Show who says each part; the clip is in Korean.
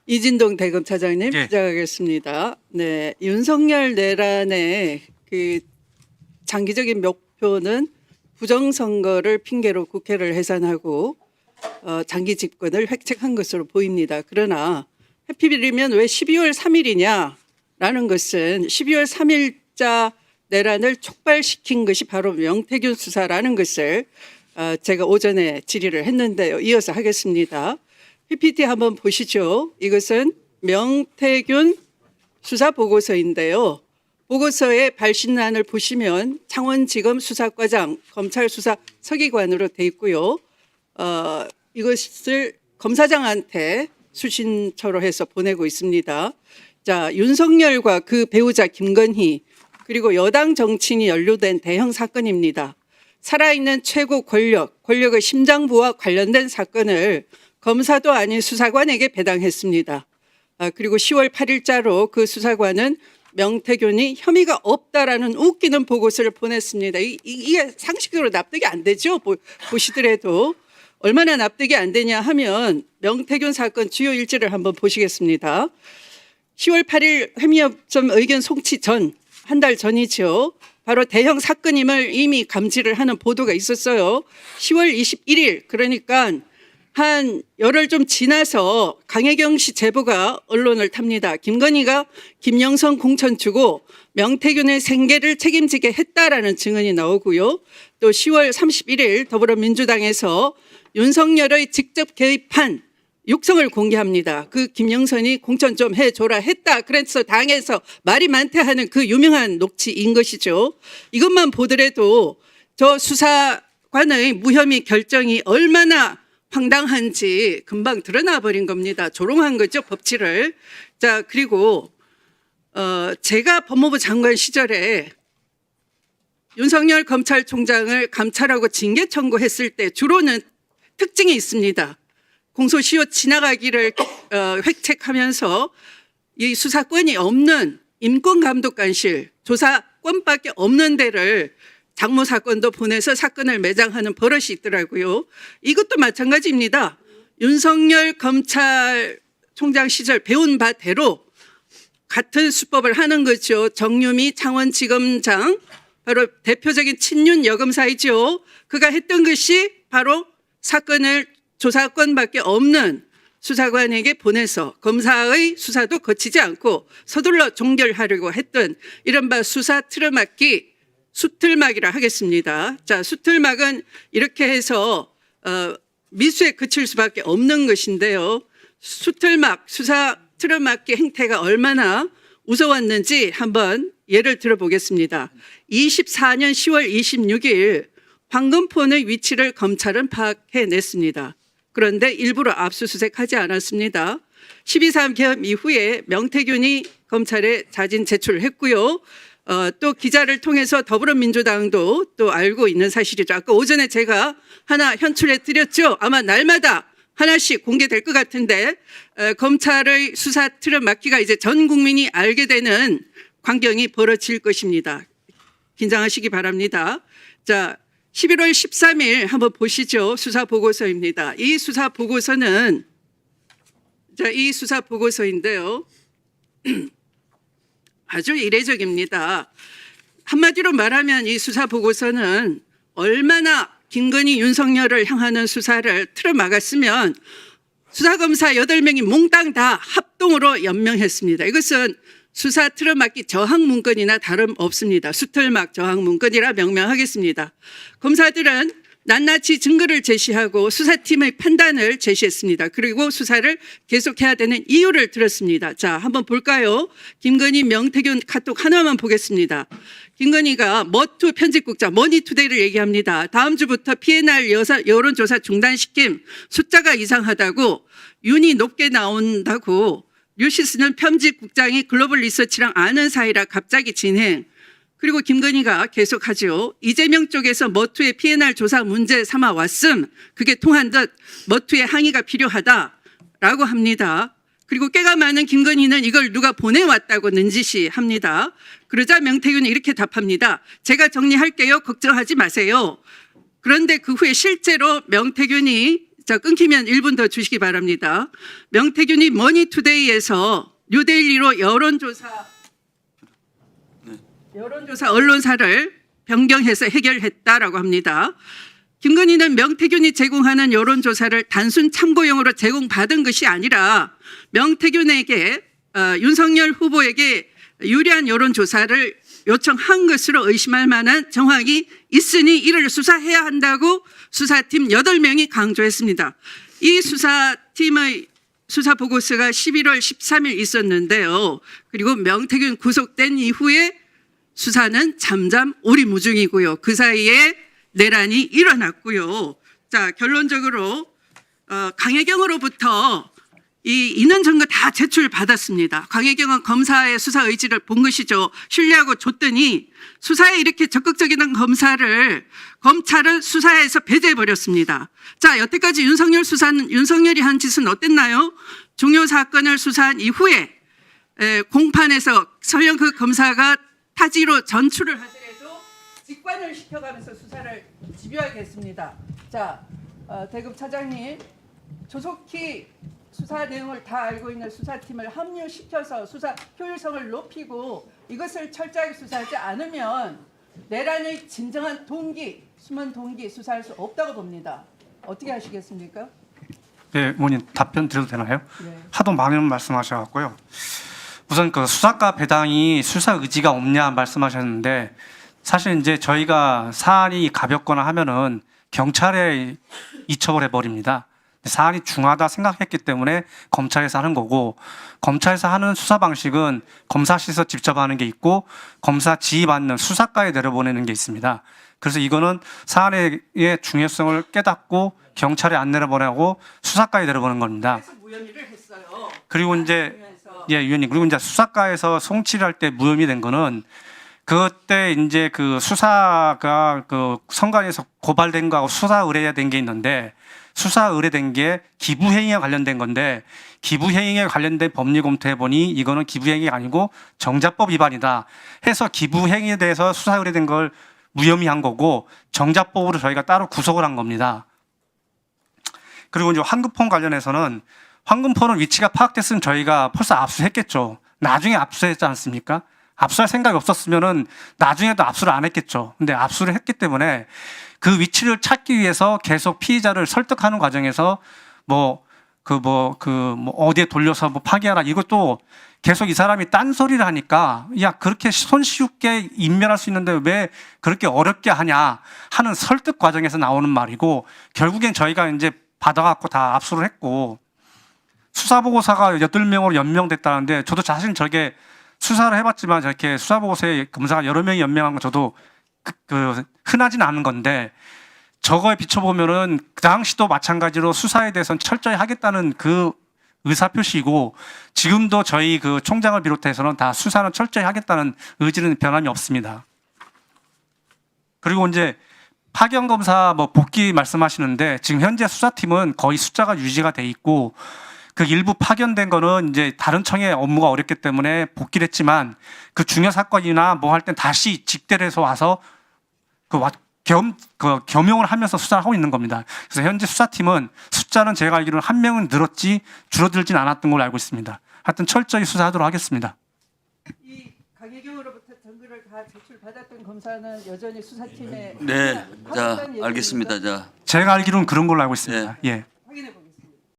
Speaker 1: 이진동 대검차장님
Speaker 2: 예.
Speaker 1: 시작하겠습니다. 네, 윤석열 내란의 그 장기적인 목표는 부정선거를 핑계로 국회를 해산하고 장기 집권을 획책한 것으로 보입니다. 그러나 해필이면 왜 12월 3일이냐라는 것은 12월 3일자 내란을 촉발시킨 것이 바로 명태균 수사라는 것을 제가 오전에 질의를 했는데요. 이어서 하겠습니다. PPT 한번 보시죠. 이것은 명태균 수사 보고서인데요. 보고서의 발신란을 보시면 창원지검 수사과장 검찰 수사 서기관으로 돼 있고요. 이것을 검사장한테 수신처로 해서 보내고 있습니다. 자, 윤석열과 그 배우자 김건희 그리고 여당 정치인이 연루된 대형 사건입니다. 살아있는 최고 권력의 심장부와 관련된 사건을 검사도 아닌 수사관에게 배당했습니다. 그리고 10월 8일자로 그 수사관은 명태균이 혐의가 없다라는 웃기는 보고서를 보냈습니다. 이게 상식적으로 납득이 안 되죠. 보시더라도 얼마나 납득이 안 되냐 하면 명태균 사건 주요 일지를 한번 보시겠습니다. 10월 8일 회미협점 의견 송치 전, 한 달 전이죠. 바로 대형 사건임을 이미 감지를 하는 보도가 있었어요. 10월 21일 그러니까 한 열흘 좀 지나서 강혜경 씨 제보가 언론을 탑니다. 김건희가 김영선 공천 주고 명태균의 생계를 책임지게 했다라는 증언이 나오고요. 또 10월 31일 더불어민주당에서 윤석열의 직접 개입한 육성을 공개합니다. 그 김영선이 공천 좀 해줘라 했다. 그래서 당에서 말이 많대 하는 그 유명한 녹취인 것이죠. 이것만 보더라도 저 수사관의 무혐의 결정이 얼마나 황당한지 금방 드러나 버린 겁니다. 조롱한 거죠, 법치를. 자, 그리고 제가 법무부 장관 시절에 윤석열 검찰총장을 감찰하고 징계 청구했을 때 주로는 특징이 있습니다. 공소시효 지나가기를 획책하면서 이 수사권이 없는 인권감독관실 조사권밖에 없는 데를 장모 사건도 보내서 사건을 매장하는 버릇이 있더라고요. 이것도 마찬가지입니다. 윤석열 검찰총장 시절 배운 바대로 같은 수법을 하는 거죠. 정유미 창원지검장 바로 대표적인 친윤 여검사이죠. 그가 했던 것이 바로 사건을 조사권밖에 없는 수사관에게 보내서 검사의 수사도 거치지 않고 서둘러 종결하려고 했던 이른바 수사 틀어막기 수틀막이라 하겠습니다. 자, 수틀막은 이렇게 해서 미수에 그칠 수밖에 없는 것인데요. 수틀막, 수사 틀어막기 행태가 얼마나 무서웠는지 한번 예를 들어보겠습니다. 24년 10월 26일 황금폰의 위치를 검찰은 파악해냈습니다. 그런데 일부러 압수수색하지 않았습니다. 12.3 개헌 이후에 명태균이 검찰에 자진 제출했고요. 또 기자를 통해서 더불어민주당도 또 알고 있는 사실이죠. 아까 오전에 제가 하나 현출해 드렸죠. 아마 날마다 하나씩 공개될 것 같은데 검찰의 수사 틀어막기가 이제 전 국민이 알게 되는 광경이 벌어질 것입니다. 긴장하시기 바랍니다. 자, 11월 13일 한번 보시죠. 수사 보고서입니다. 이 수사 보고서는 이 수사 보고서인데요. 아주 이례적입니다. 한마디로 말하면 이 수사 보고서는 얼마나 김건희 윤석열을 향하는 수사를 틀어막았으면 수사검사 8명이 몽땅 다 합동으로 연명했습니다. 이것은 수사 틀어막기 저항문건이나 다름없습니다. 수틀막 저항문건이라 명명하겠습니다. 검사들은 낱낱이 증거를 제시하고 수사팀의 판단을 제시했습니다. 그리고 수사를 계속해야 되는 이유를 들었습니다. 자, 한번 볼까요? 김건희, 명태균 카톡 하나만 보겠습니다. 김건희가 머투 편집국장 머니투데이를 얘기합니다. 다음 주부터 PNR 여론조사 중단시킴 숫자가 이상하다고 윤이 높게 나온다고 뉴시스는 편집국장이 글로벌 리서치랑 아는 사이라 갑자기 진행. 그리고 김건희가 계속하죠. 이재명 쪽에서 머투의 PNR 조사 문제 삼아 왔음. 그게 통한 듯 머투의 항의가 필요하다라고 합니다. 그리고 꽤가 많은 김건희는 이걸 누가 보내왔다고 능지시합니다. 그러자 명태균이 이렇게 답합니다. 제가 정리할게요. 걱정하지 마세요. 그런데 그 후에 실제로 명태균이 자, 끊기면 1분 더 주시기 바랍니다. 명태균이 머니투데이에서 뉴데일리로 여론조사 언론사를 변경해서 해결했다라고 합니다. 김건희는 명태균이 제공하는 여론조사를 단순 참고용으로 제공받은 것이 아니라 명태균에게 윤석열 후보에게 유리한 여론조사를 요청한 것으로 의심할 만한 정황이 있으니 이를 수사해야 한다고 수사팀 8명이 강조했습니다. 이 수사팀의 수사 보고서가 11월 13일 있었는데요. 그리고 명태균 구속된 이후에 수사는 잠잠 오리무중이고요. 그 사이에 내란이 일어났고요. 자, 결론적으로 강혜경으로부터 이 인원 증거 다 제출받았습니다. 강혜경은 검사의 수사 의지를 본 것이죠. 신뢰하고 줬더니 수사에 이렇게 적극적인 검사를 검찰은 수사에서 배제해버렸습니다. 자, 여태까지 윤석열이 한 짓은 어땠나요? 중요 사건을 수사한 이후에 공판에서 설령 그 검사가 타지로 전출을 하더라도 직관을 시켜가면서 수사를 집요하게 했습니다. 자, 대급 차장님, 조속히 수사 내용을 다 알고 있는 수사팀을 합류시켜서 수사 효율성을 높이고 이것을 철저하게 수사하지 않으면 내란의 진정한 동기, 숨은 동기 수사할 수 없다고 봅니다. 어떻게 하시겠습니까?
Speaker 2: 네, 의원님 답변 드려도 되나요?
Speaker 1: 네.
Speaker 2: 하도 많은 말씀하셔갖고요. 우선 그 수사과 배당이 수사 의지가 없냐 말씀하셨는데 사실 이제 저희가 사안이 가볍거나 하면은 경찰에 이첩을 해버립니다. 사안이 중하다 생각했기 때문에 검찰에서 하는 거고, 검찰에서 하는 수사 방식은 검사실에서 직접 하는 게 있고 검사 지휘받는 수사과에 내려보내는 게 있습니다. 그래서 이거는 사안의 중요성을 깨닫고 경찰에 안 내려보내고 수사과에 내려보는 겁니다.
Speaker 1: 그래서 무혐의를 했어요.
Speaker 2: 그리고 이제 위원님, 그리고 이제 수사과에서 송치를 할 때 무혐의 된 거는 그때 이제 그 수사가 그 선관위에서 고발된 거하고 수사 의뢰된 게 있는데, 수사 의뢰된 게 기부행위에 관련된 건데 기부행위에 관련된 법리 검토해 보니 이거는 기부행위가 아니고 정자법 위반이다 해서 기부행위에 대해서 수사 의뢰된 걸 무혐의한 거고 정자법으로 저희가 따로 구속을 한 겁니다. 그리고 이제 황금폰 관련해서는 황금폰은 위치가 파악됐으면 저희가 벌써 압수했겠죠. 나중에 압수했지 않습니까? 압수할 생각이 없었으면은 나중에도 압수를 안 했겠죠. 근데 압수를 했기 때문에 그 위치를 찾기 위해서 계속 피의자를 설득하는 과정에서 어디에 돌려서 파기하라, 이것도 계속 이 사람이 딴소리를 하니까 야, 그렇게 손쉽게 인멸할 수 있는데 왜 그렇게 어렵게 하냐 하는 설득 과정에서 나오는 말이고, 결국엔 저희가 이제 받아갖고 다 압수를 했고 수사보고사가 8명으로 연명됐다는데 저도 사실 저게 수사를 해봤지만 저렇게 수사보고서에 검사가 여러 명이 연명한 건 저도 흔하지는 않은 건데, 저거에 비춰보면은 그 당시도 마찬가지로 수사에 대해서는 철저히 하겠다는 그 의사표시이고, 지금도 저희 그 총장을 비롯해서는 다 수사는 철저히 하겠다는 의지는 변함이 없습니다. 그리고 이제 파견검사 복귀 말씀하시는데 지금 현재 수사팀은 거의 숫자가 유지가 돼 있고, 그 일부 파견된 거는 이제 다른 청의 업무가 어렵기 때문에 복귀를 했지만 그 중요 사건이나 할 땐 다시 직대를 해서 와서 겸용을 하면서 수사를 하고 있는 겁니다. 그래서 현재 수사팀은 숫자는 제가 알기로는 1명은 늘었지 줄어들진 않았던 걸로 알고 있습니다. 하여튼 철저히 수사하도록 하겠습니다.
Speaker 1: 이 강혜경으로부터 증거를 다 제출받았던 검사는 여전히 수사팀에
Speaker 3: 네, 자, 알겠습니다. 자,
Speaker 2: 제가 알기로는 그런 걸로 알고 있습니다.
Speaker 3: 예.
Speaker 2: 예.